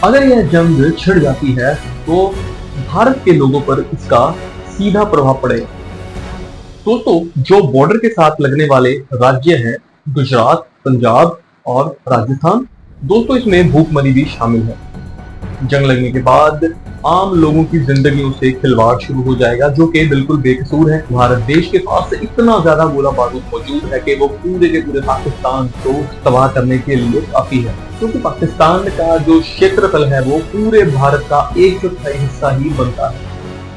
अगर यह जंग छिड़ जाती है तो भारत के लोगों पर इसका सीधा प्रभाव पड़ेगा। दोस्तों, जो बॉर्डर के साथ लगने वाले राज्य हैं, गुजरात, पंजाब और राजस्थान, दोस्तों इसमें भूखमरी भी शामिल है। जंग लगने के बाद आम लोगों की जिंदगियों से खिलवाड़ शुरू हो जाएगा, जो कि बिल्कुल बेकसूर है। भारत देश के पास इतना ज्यादा गोला बारूद मौजूद है कि वो पूरे के पूरे पाकिस्तान को तबाह करने के लिए काफी है, क्योंकि पाकिस्तान का जो क्षेत्रफल है वो पूरे भारत का 1/4 हिस्सा ही बनता है।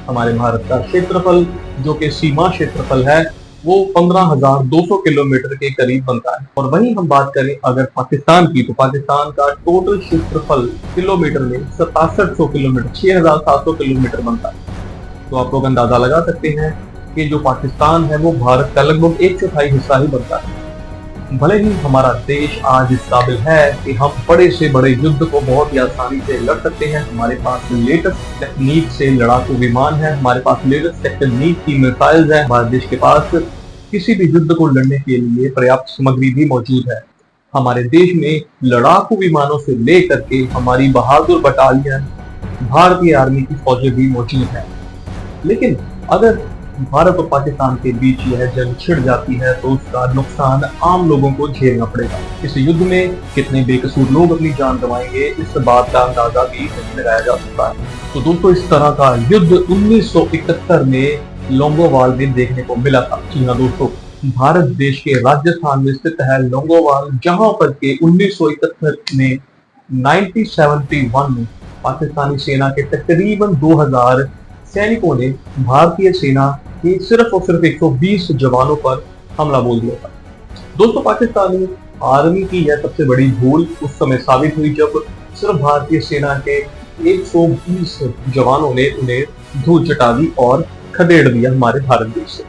हमारे भारत का क्षेत्रफल, जो कि सीमा क्षेत्रफल है, वो 15,200 किलोमीटर के करीब बनता है। और वहीं हम बात करें अगर पाकिस्तान की, तो पाकिस्तान का टोटल क्षेत्रफल किलोमीटर में 6700 किलोमीटर, 6700 किलोमीटर बनता है। तो आप लोग अंदाजा लगा सकते हैं कि जो पाकिस्तान है वो भारत का लगभग 1/4 हिस्सा ही बनता है। भले ही हमारा देश आज इस काबिल है कि हम बड़े से बड़े युद्ध को बहुत ही आसानी से लड़ सकते हैं। हमारे पास लेटेस्ट टेक्निक से लड़ाकू विमान है, हमारे पास लेटेस्ट टेक्निक की मिसाइल्स है, हमारे देश के पास किसी भी युद्ध को लड़ने के लिए पर्याप्त सामग्री भी मौजूद है। हमारे देश में लड़ाकू विमानों से लेकर के हमारी बहादुर बटालियन, भारतीय आर्मी की फौजें भी मौजूद है। लेकिन अगर भारत और पाकिस्तान के बीच यह जंग छिड़ जाती है तो उसका नुकसान आम लोगों को झेलना पड़ेगा। इस युद्ध में कितने बेकसूर लोग अपनी जान गंवाएंगे, इस बात का अंदाजा भी नहीं लगाया जा सकता है। तो दोस्तों, इस तरह का युद्ध 1971 में लोंगोवाल में देखने को मिला था। जी हाँ दोस्तों, भारत देश के राजस्थान में स्थित है लोंगोवाल, जहां पर के 1971 में 1971 में पाकिस्तानी सेना के तकरीबन 2000 सैनिकों ने भारतीय सेना के सिर्फ और सिर्फ 120 जवानों पर हमला बोल दिया था। दोस्तों, पाकिस्तानी आर्मी की यह सबसे बड़ी भूल उस समय साबित हुई जब सिर्फ भारतीय सेना के 120 जवानों ने उन्हें धूल चटा दी और खदेड़ दिया हमारे भारत देश से।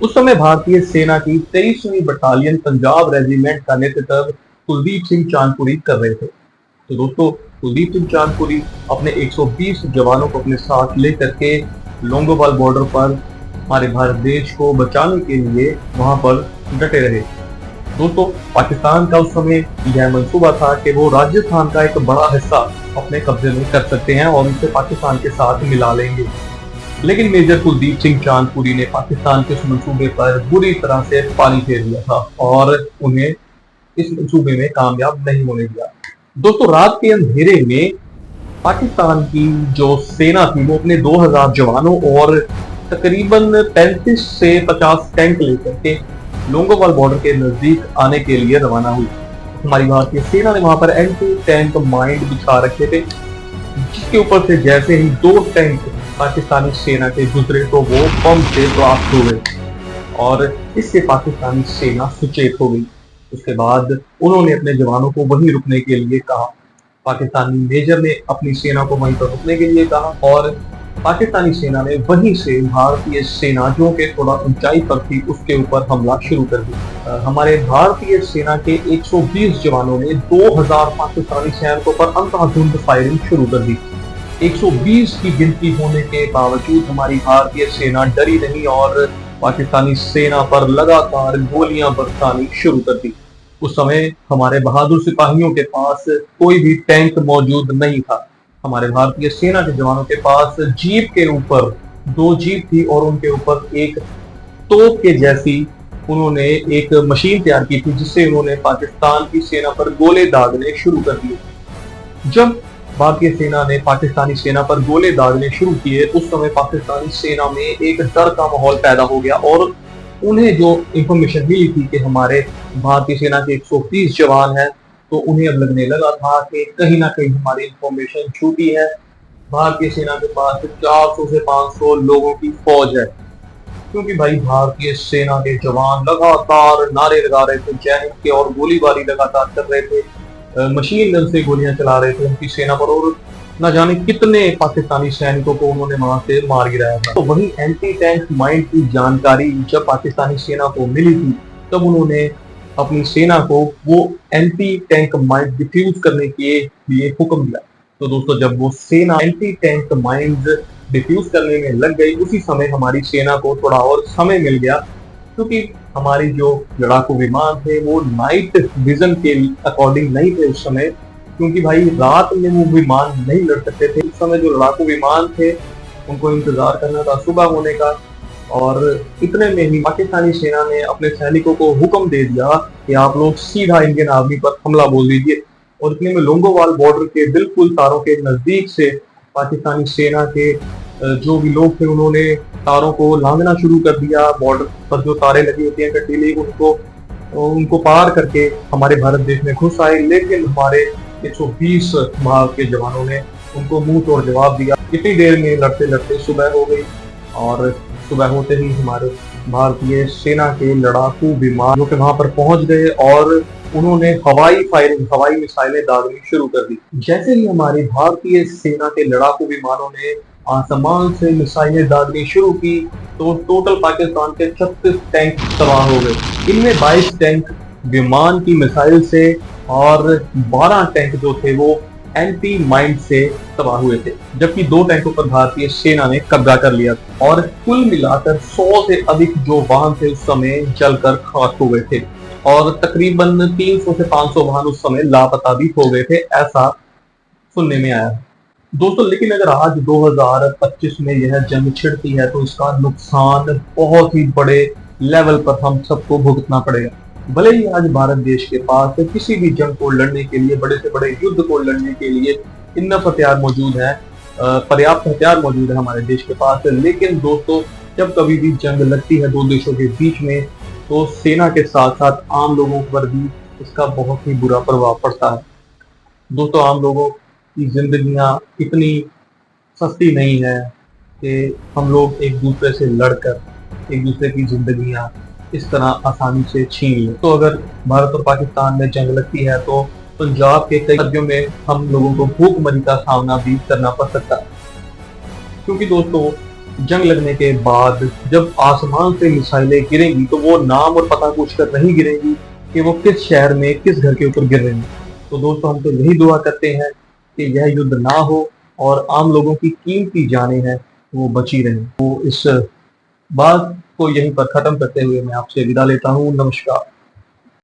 उस समय भारतीय सेना की 23वीं बटालियन पंजाब रेजिमेंट का नेतृत्व कुलदीप सिंह चांदपुरी कर रहे थे। तो दोस्तों, कुलदीप सिंह चांदपुरी अपने 120 जवानों को अपने साथ लेकर के लोंगोवाल बॉर्डर पर हमारे भारत देश को बचाने के लिए वहां पर डटे रहे। दोस्तों, पाकिस्तान का उस समय यह मंसूबा था कि वो राजस्थान का एक बड़ा हिस्सा अपने कब्जे में कर सकते हैं और उसे पाकिस्तान के साथ मिला लेंगे। लेकिन मेजर कुलदीप सिंह चांदपुरी ने पाकिस्तान के उस मंसूबे पर बुरी तरह से पानी फेर दिया था और उन्हें इस मंसूबे में कामयाब नहीं होने दिया। दोस्तों, रात के अंधेरे में पाकिस्तान की जो सेना थी वो अपने 2000 जवानों और तकरीबन 35 से 50 टैंक लेकर के लोंगोवाल बॉर्डर के नजदीक आने के लिए रवाना हुई। हमारी भारतीय सेना ने वहां पर एंटी टैंक माइंड बिछा रखे थे, जिसके ऊपर से जैसे ही 2 टैंक पाकिस्तानी सेना के गुजरे तो वो बम से ब्लास्ट हो गए और इससे पाकिस्तानी सेना सुचेत हो गई। उसके बाद उन्होंने अपने जवानों को वहीं रुकने के लिए कहा। पाकिस्तानी मेजर ने अपनी सेना को वहीं पर रुकने के लिए कहा और पाकिस्तानी सेना ने वहीं से भारतीय सेना, जो कि थोड़ा ऊंचाई पर थी, उसके ऊपर हमला शुरू कर दिया। हमारे भारतीय सेना के 120 जवानों ने 2000 पाकिस्तानी सैनिकों पर अंधाधुंध फायरिंग शुरू कर दी। 120 की गिनती होने के बावजूद हमारी भारतीय सेना डरी नहीं और पाकिस्तानी सेना पर लगातार गोलियां बरसानी शुरू कर दी। उस समय हमारे बहादुर सिपाहियों के पास कोई भी टैंक मौजूद नहीं था। हमारे भारतीय सेना के जवानों के पास जीप के ऊपर 2 जीप थी और उनके ऊपर एक तोप के जैसी उन्होंने एक मशीन तैयार की थी, जिससे उन्होंने पाकिस्तान की सेना पर गोले दागने शुरू कर दिए। जब भारतीय सेना ने पाकिस्तानी सेना पर गोले दागने शुरू किए, उस समय पाकिस्तानी सेना में एक डर का माहौल पैदा हो गया और उन्हें जो इंफॉर्मेशन मिली थी कि हमारे भारतीय सेना के 130 जवान हैं, तो उन्हें अब लगने लगा था कि कहीं ना कहीं हमारी इंफॉर्मेशन छूटी है। भारतीय सेना के पास 400 से 500 लोगों की फौज है, क्योंकि भाई भारतीय सेना के जवान लगातार नारे लगा रहे थे जय हिंद के और गोलीबारी लगातार कर रहे थे, मशीन गन से गोलियां चला रहे थे उनकी सेना पर और न जाने कितने पाकिस्तानी सैनिकों को उन्होंने वहां से मार गिराया था। तो वही एंटी टैंक माइंड की जानकारी जब पाकिस्तानी सेना को मिली थी, तब उन्होंने अपनी सेना को वो एंटी टैंक माइंड डिफ्यूज करने के लिए हुक्म दिया। तो दोस्तों, जब वो सेना एंटी टैंक माइंड डिफ्यूज करने में लग गई, उसी समय हमारी सेना को थोड़ा और समय मिल गया, क्योंकि हमारी जो लड़ाकू विमान थे वो नाइट विजन के अकॉर्डिंग नहीं थे उस समय, क्योंकि भाई रात में वो विमान नहीं लड़ सकते थे। उस समय जो लड़ाकू विमान थे उनको इंतजार करना था सुबह होने का, और इतने में ही पाकिस्तानी सेना ने अपने सैनिकों को हुक्म दे दिया कि आप लोग सीधा इंडियन आर्मी पर हमला बोल दीजिए। और इतने में लोंगोवाल बॉर्डर के बिल्कुल तारों के नजदीक से पाकिस्तानी सेना के जो भी लोग थे उन्होंने तारों को लांघना शुरू कर दिया। बॉर्डर पर जो तारें लगी होती हैं कंटीली, उनको पार करके हमारे भारत देश में घुस आए। लेकिन हमारे 120 भाग के जवानों ने उनको मुंह तोड़ जवाब दिया। इतनी देर में लड़ते लड़ते सुबह हो गई, और सुबह होते ही हमारे भारतीय सेना के लड़ाकू विमान जो कि वहां पर पहुंच गए और उन्होंने हवाई फायरिंग, हवाई मिसाइलें दागनी शुरू कर दी। जैसे ही हमारी भारतीय सेना के लड़ाकू विमानों ने आसमान से मिसाइलें दागनी शुरू की तो टोटल पाकिस्तान के 36 टैंक तबाह हो गए। इनमें 22 टैंक विमान की मिसाइल से और 12 टैंक जो थे वो एंटी माइंड से तबाह हुए थे, जबकि 2 टैंकों पर भारतीय सेना ने कब्जा कर लिया और कुल मिलाकर 100 से अधिक जो वाहन थे उस समय जलकर खाक हो गए थे, और तकरीबन 300 से 500 वाहन उस समय लापता भी हो गए थे, ऐसा सुनने में आया। दोस्तों लेकिन अगर आज 2025 में यह जंग छिड़ती है तो इसका नुकसान बहुत ही बड़े लेवल पर हम सबको भुगतना पड़ेगा। भले ही आज भारत देश के पास किसी भी जंग को लड़ने के लिए, बड़े से बड़े युद्ध को लड़ने के लिए इनफ हथियार मौजूद है, पर्याप्त हथियार मौजूद है हमारे देश के पास, लेकिन दोस्तों जब कभी भी जंग लगती है दो देशों के बीच में तो सेना के साथ साथ आम लोगों पर भी इसका बहुत ही बुरा प्रभाव पड़ता है। दोस्तों आम लोगों की जिंदगियां इतनी सस्ती नहीं है कि हम लोग एक दूसरे से लड़कर एक दूसरे की जिंदगियां इस तरह आसानी से छीन लें। तो अगर भारत और पाकिस्तान में जंग लगती है तो पंजाब के कई राज्यों में हम लोगों को भूखमरी का सामना भी करना पड़ सकता है, क्योंकि दोस्तों जंग लगने के बाद जब आसमान से मिसाइलें गिरेंगी तो वो नाम और पता पूछकर नहीं गिरेंगी कि वो किस शहर में किस घर के ऊपर गिर रही है। तो दोस्तों हम तो यही दुआ करते हैं कि यह युद्ध ना हो और आम लोगों की कीमती जानें हैं वो बची रहें। तो इस बात को यहीं पर खत्म करते हुए मैं आपसे विदा लेता हूँ। नमस्कार।